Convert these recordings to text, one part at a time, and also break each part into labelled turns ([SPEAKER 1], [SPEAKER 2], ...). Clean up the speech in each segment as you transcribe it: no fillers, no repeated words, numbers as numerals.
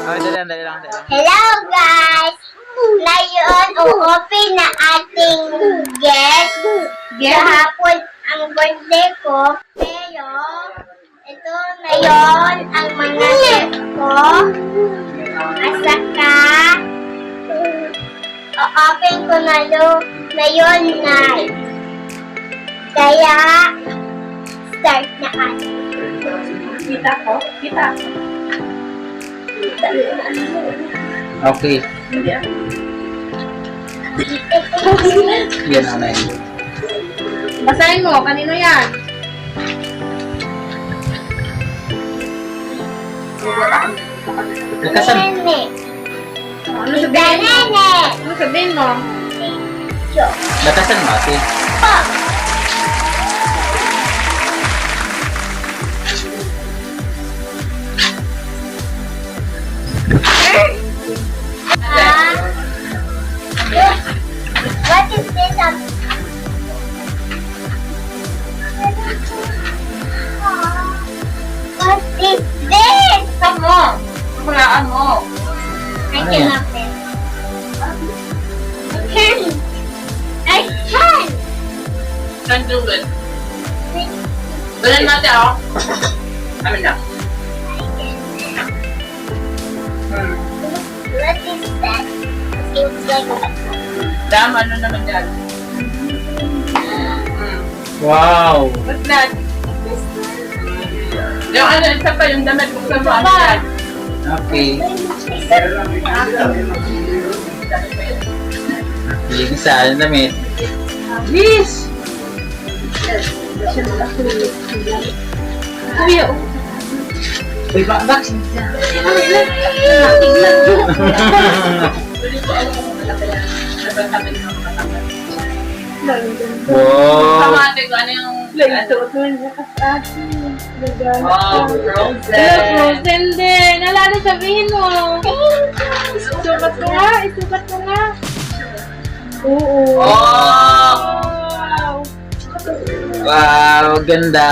[SPEAKER 1] Oh, dali lang.
[SPEAKER 2] Hello guys! Ngayon, o-open na ating guest. Kahapon ang birthday ko. Pero, ito ngayon ang mga guest ko. At saka, o-open ko na ngayon live. Kaya, start na kayo.
[SPEAKER 3] Kita ko? Kita.
[SPEAKER 1] Okay.
[SPEAKER 3] Hindi ah.
[SPEAKER 1] Yan na yun.
[SPEAKER 3] Basahin mo, kanino yan?
[SPEAKER 1] Nagkasan.
[SPEAKER 2] Nene.
[SPEAKER 3] Ano sabihin mo?
[SPEAKER 2] Nene.
[SPEAKER 3] Ano sabihin mo?
[SPEAKER 1] Nagkasan mo, ate.
[SPEAKER 2] What is this? What is this?
[SPEAKER 3] Saan mo? Hulaan mo.
[SPEAKER 2] I
[SPEAKER 1] Ano
[SPEAKER 2] can
[SPEAKER 1] yan?
[SPEAKER 2] open. I can.
[SPEAKER 3] Can do it. Ganun natin ako. Amin na.
[SPEAKER 2] What is that? Seems like
[SPEAKER 3] Dam, ano naman yan?
[SPEAKER 1] Wow.
[SPEAKER 3] What's that? Yung ano, isa pa yung damit ko sa mga yan.
[SPEAKER 1] Okay. Yung isa, ano damit?
[SPEAKER 3] Please! Kuya,
[SPEAKER 1] Uy, vaccine siya. Wow.
[SPEAKER 3] Kamate ko, ano yung... Wow, frozen.
[SPEAKER 4] Frozen din. Alala, sabihin mo. Isukat ko nga. Isukat ko nga. Oo.
[SPEAKER 3] Oh!
[SPEAKER 1] Wow, ganda.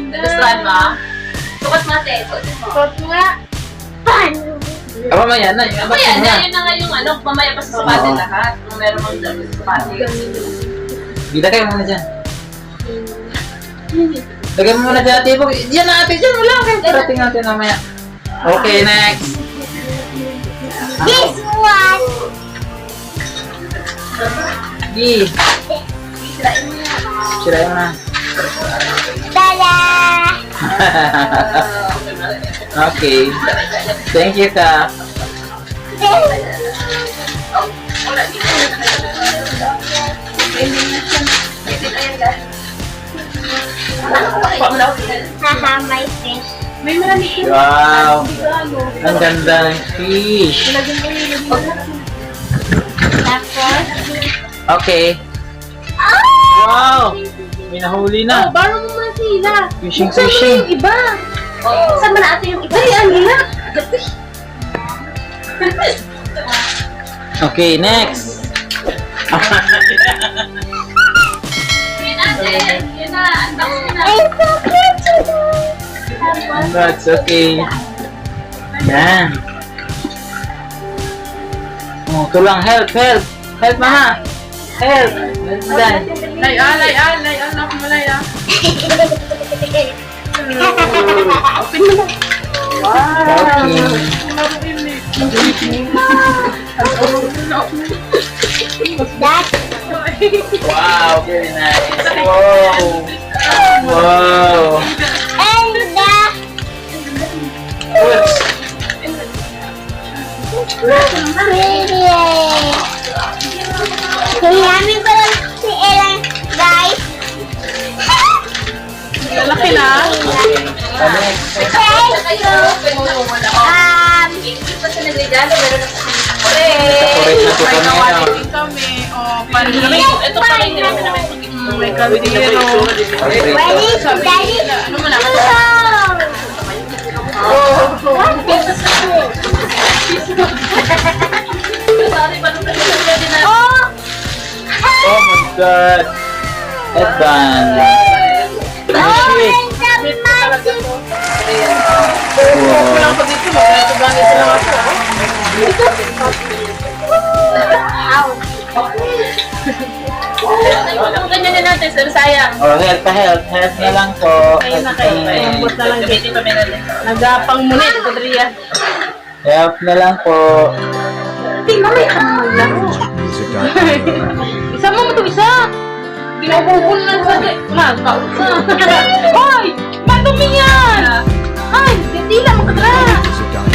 [SPEAKER 3] Nagustuhan mo? Sukat mo, ate.
[SPEAKER 4] Sukat mo nga.
[SPEAKER 1] Ah, mamaya na. Yung
[SPEAKER 3] Mamaya
[SPEAKER 1] vaccine
[SPEAKER 3] na,
[SPEAKER 1] na.
[SPEAKER 3] yun na nga yung ano, mamaya pa sa sabate
[SPEAKER 1] Oo.
[SPEAKER 3] lahat. Kung meron mong dami sa sabate.
[SPEAKER 1] Gita kayo muna dyan. Lagay mo muna dyan, ate. Diyan na, ate. Diyan mo lang. Parating natin mamaya. Okay, next.
[SPEAKER 2] this one.
[SPEAKER 1] Gi. Sirain mo na.
[SPEAKER 2] Tada!
[SPEAKER 1] Okay. Thank you, ka.
[SPEAKER 2] Haha, my fish.
[SPEAKER 4] May marami ko.
[SPEAKER 1] Wow. Ang ganda ng fish.
[SPEAKER 2] Tapos,
[SPEAKER 1] Okay.
[SPEAKER 2] oh!
[SPEAKER 1] Wow. May nahuli na.
[SPEAKER 4] Baro mo mga sila.
[SPEAKER 1] Fishing,
[SPEAKER 4] Buksan mo
[SPEAKER 1] fishing.
[SPEAKER 4] yung iba.
[SPEAKER 3] Saan mo na ate yung iba?
[SPEAKER 4] Dali, ang hila.
[SPEAKER 1] Okay, next.
[SPEAKER 3] Yun ate. Yun na. Unbox mo na.
[SPEAKER 2] It's so cute!
[SPEAKER 1] That's okay. Yan. Oh, tulang. Help. Help, mama. Help. Dan.
[SPEAKER 3] Layan. Ako mo layan.
[SPEAKER 1] Okay.
[SPEAKER 2] That's
[SPEAKER 1] Wow, very nice. Wow. Wow.
[SPEAKER 2] and
[SPEAKER 1] Oops.
[SPEAKER 2] pretty. Kaya ko lang si Ella, guys.
[SPEAKER 4] Laki na.
[SPEAKER 1] So, next.
[SPEAKER 2] Thank you.
[SPEAKER 3] Hindi pa siya nagregalo. Meron na sa
[SPEAKER 1] Correct na po
[SPEAKER 4] May
[SPEAKER 1] kami.
[SPEAKER 4] nawali kami. O, panin.
[SPEAKER 3] Ito pa rin yung namin
[SPEAKER 4] May kaldero.
[SPEAKER 2] Where is Daddy?
[SPEAKER 3] Ano mo na?
[SPEAKER 2] What is this?
[SPEAKER 3] Sorry, paano ka pwede na?
[SPEAKER 2] Oh!
[SPEAKER 1] Oh my God. Headband.
[SPEAKER 2] Oh,
[SPEAKER 1] Shit.
[SPEAKER 2] and the magic.
[SPEAKER 4] Kulang pa dito. Magkano ba? Ito lang ako.
[SPEAKER 3] Ganyan na natin, sir, sayang.
[SPEAKER 1] Oh, health na lang po.
[SPEAKER 4] Ayun na kayo. Ayun na lang.
[SPEAKER 3] Gamitin pa meron din.
[SPEAKER 4] Nagapang muna ito, Dria.
[SPEAKER 1] Health na lang po.
[SPEAKER 4] Isa mo ito, isa. Ginabubul na sa magkausa. Hoy! Madumi yan! Ay, hindi lang makadala.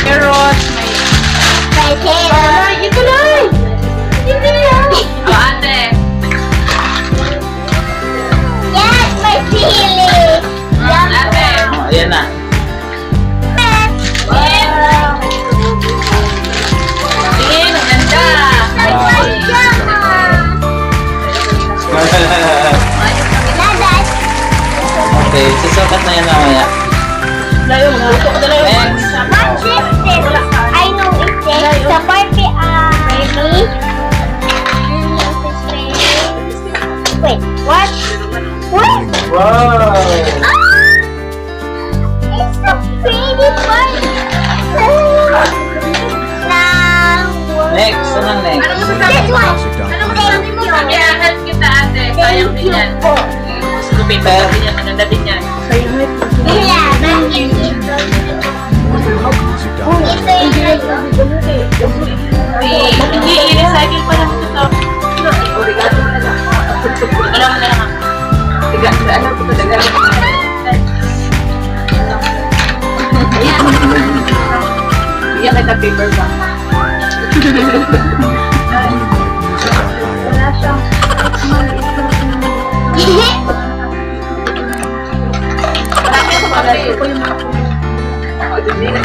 [SPEAKER 4] Carrot, may... Ay, ito lang! Hindi yan!
[SPEAKER 3] O, ate.
[SPEAKER 2] Yes, my feeling.
[SPEAKER 3] Ate.
[SPEAKER 1] Oh, ayan na.
[SPEAKER 3] Tingin, ang ganda.
[SPEAKER 1] Okay, susukat na yan mamaya.
[SPEAKER 4] Layo, gusto ko dala yung
[SPEAKER 1] Next.
[SPEAKER 2] What is this? I know it is the Barbie baby. Wait, what? What?
[SPEAKER 1] Wow!
[SPEAKER 2] It's a pretty Barbie. Now,
[SPEAKER 1] Next, anong next?
[SPEAKER 3] Ano masasabi
[SPEAKER 2] this
[SPEAKER 3] mo?
[SPEAKER 2] one.
[SPEAKER 3] Ano masasabi mo? Kaya help kita, ate. Sayang
[SPEAKER 2] Thank
[SPEAKER 3] din
[SPEAKER 2] you
[SPEAKER 3] yan.
[SPEAKER 2] po.
[SPEAKER 3] Scoopin pa din yan. Maganda din yan.
[SPEAKER 2] Mila, bakit ito? Ito yung
[SPEAKER 3] Hindi, i-recycle pa lang ito. Alam mo na lang. Tiga, alam ko talaga. Iyan kita paper ba? Marami ako pagkain ko yung mga hindi na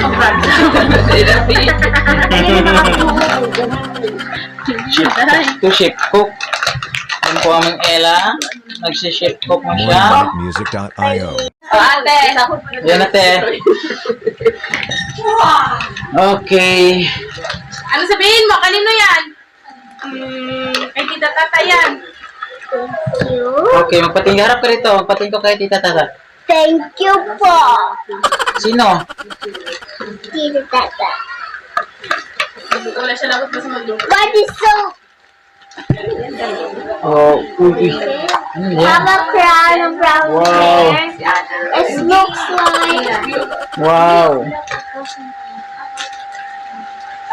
[SPEAKER 1] To ship cook. Yan po aming Ella. Nagsi-ship cook mo siya.
[SPEAKER 5] Music.io.
[SPEAKER 3] O, ate.
[SPEAKER 1] Yan ate. Okay.
[SPEAKER 3] Ano sabihin mo? Kanino yan? Kay tita tata yan.
[SPEAKER 1] Okay, magpatingin. Harap ka rito. Magpatingin ko kay Tita Tata.
[SPEAKER 2] Thank you po.
[SPEAKER 1] Sino?
[SPEAKER 2] Tita Tata.
[SPEAKER 3] Wala siya lagot sa mundo.
[SPEAKER 2] What is so?
[SPEAKER 1] Oh, uy. Ano
[SPEAKER 2] Have
[SPEAKER 1] yan?
[SPEAKER 2] a crown of brown
[SPEAKER 1] Wow.
[SPEAKER 2] hair. It looks like
[SPEAKER 1] Wow.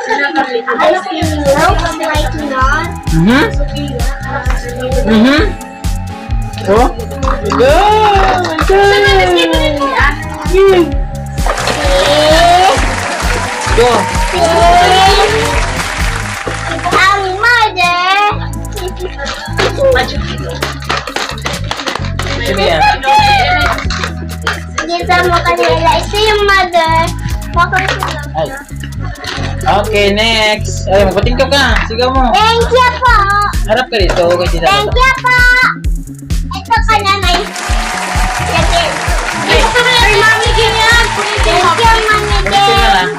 [SPEAKER 2] I see looks like not.
[SPEAKER 1] Mhm. Mhm. Oh. Go.
[SPEAKER 2] Ang mother.
[SPEAKER 1] Sino yan?
[SPEAKER 2] Dito mo kanila. Ito yung mother.
[SPEAKER 1] Ay. Okay, next. Ay, magpatingin ka. Sigaw mo.
[SPEAKER 2] Thank you po.
[SPEAKER 1] Harap ka dito. Kay Tita
[SPEAKER 2] Thank
[SPEAKER 1] Tata.
[SPEAKER 2] you po. Ito ka na may lagin.
[SPEAKER 3] Ay, mami, ganyan.
[SPEAKER 2] Thank you, mami
[SPEAKER 1] Pagkasin na
[SPEAKER 2] din.
[SPEAKER 1] lang.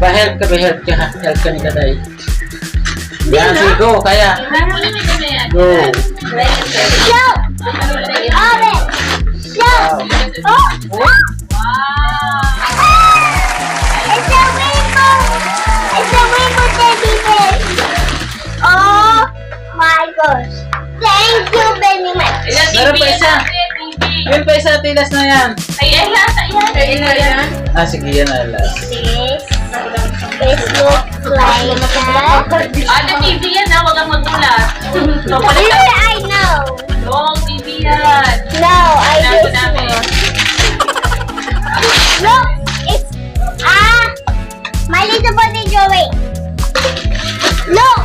[SPEAKER 1] Ba-help ka ha. Help ka ni Tatay. Yan, sige, go. Kaya. Go.
[SPEAKER 2] Show. Orange. Show. Oh. It's a rainbow. It's a rainbow teddy bear. Oh my gosh. Thank you very much.
[SPEAKER 1] Meron pa isa. Yun pa isa. Tilas na yan.
[SPEAKER 3] Ay, Ella. Ella yan.
[SPEAKER 1] Ah, sige. Yan na last.
[SPEAKER 2] This looks like that.
[SPEAKER 3] Ate, TV yan ha. Huwag kang magulat.
[SPEAKER 2] Really, I know.
[SPEAKER 3] Long TV yan.
[SPEAKER 2] No, I
[SPEAKER 3] Sinabi
[SPEAKER 2] just
[SPEAKER 3] namin.
[SPEAKER 2] know. Look, it's my little buddy Joey. Look,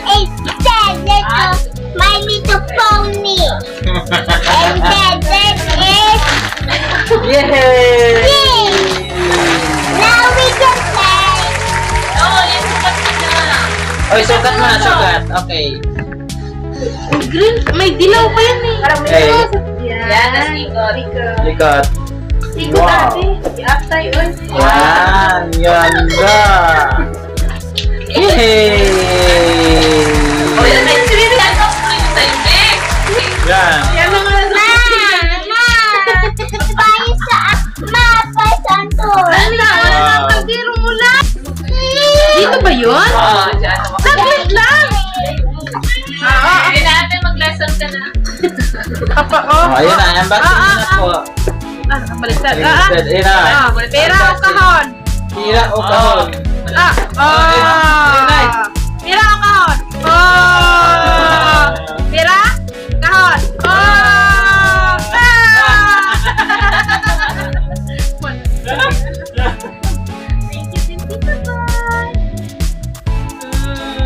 [SPEAKER 2] it says little my little pony, and then that is
[SPEAKER 1] Yay!
[SPEAKER 2] yay. Now we can play.
[SPEAKER 3] Oo, yan. Sukat ka na.
[SPEAKER 1] Oy, sukat mo na. Sukat. Okay.
[SPEAKER 4] Green, may dilaw pa yan eh.
[SPEAKER 1] Okay.
[SPEAKER 3] Yan, tas ikot.
[SPEAKER 1] Likot.
[SPEAKER 4] Ikot
[SPEAKER 1] Wow.
[SPEAKER 4] ate. I-apply on.
[SPEAKER 1] Yan. Ganda. Yay!
[SPEAKER 3] O, yan. May sirili. Ano ko yung tayo, eh?
[SPEAKER 1] Yan.
[SPEAKER 4] Yan mga
[SPEAKER 2] Ma, payo sa mapa santo.
[SPEAKER 4] Wala na, wala na ang kaldero mula. yun?
[SPEAKER 1] Ah.
[SPEAKER 4] Saglit lang!
[SPEAKER 3] Hindi natin mag-lesson ka na.
[SPEAKER 4] Apa,
[SPEAKER 1] Oh, ayun na. Unboxing mo na po.
[SPEAKER 4] Baliktad.
[SPEAKER 1] Baliktad. Ayun na.
[SPEAKER 4] Pera o kahon?
[SPEAKER 1] Tira o kahon.
[SPEAKER 4] Pera o kahon? Oh! Pera? Kahon? Oh! Thank you, Tito Boy.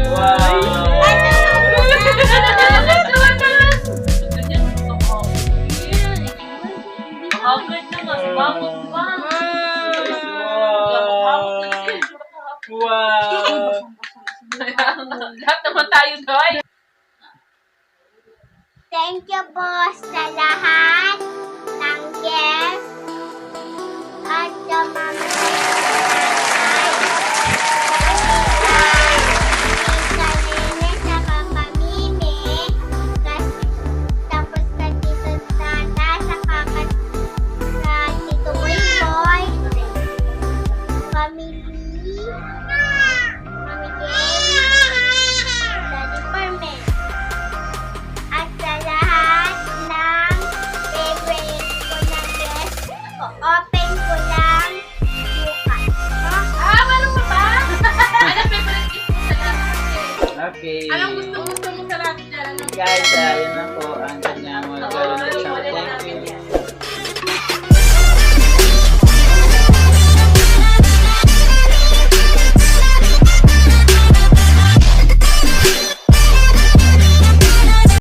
[SPEAKER 1] Wow.
[SPEAKER 3] Bakit naman? Bakit ba?
[SPEAKER 1] Wow.
[SPEAKER 3] Lahat naman tayo doon.
[SPEAKER 2] Thank you po sa lahat ng guests at sa mga tapos ka Tito Tata, saka ka Tito Boy, family, Mami Jane, Daddy Permit. At sa lahat ng favorite ko na guest, open ko lang bukas.
[SPEAKER 3] Meron pa ba? Ano favorite gift mo sa lahat?
[SPEAKER 1] Okay.
[SPEAKER 3] Anong gusto mo sa lahat dyan?
[SPEAKER 1] Guys, ayun na po ang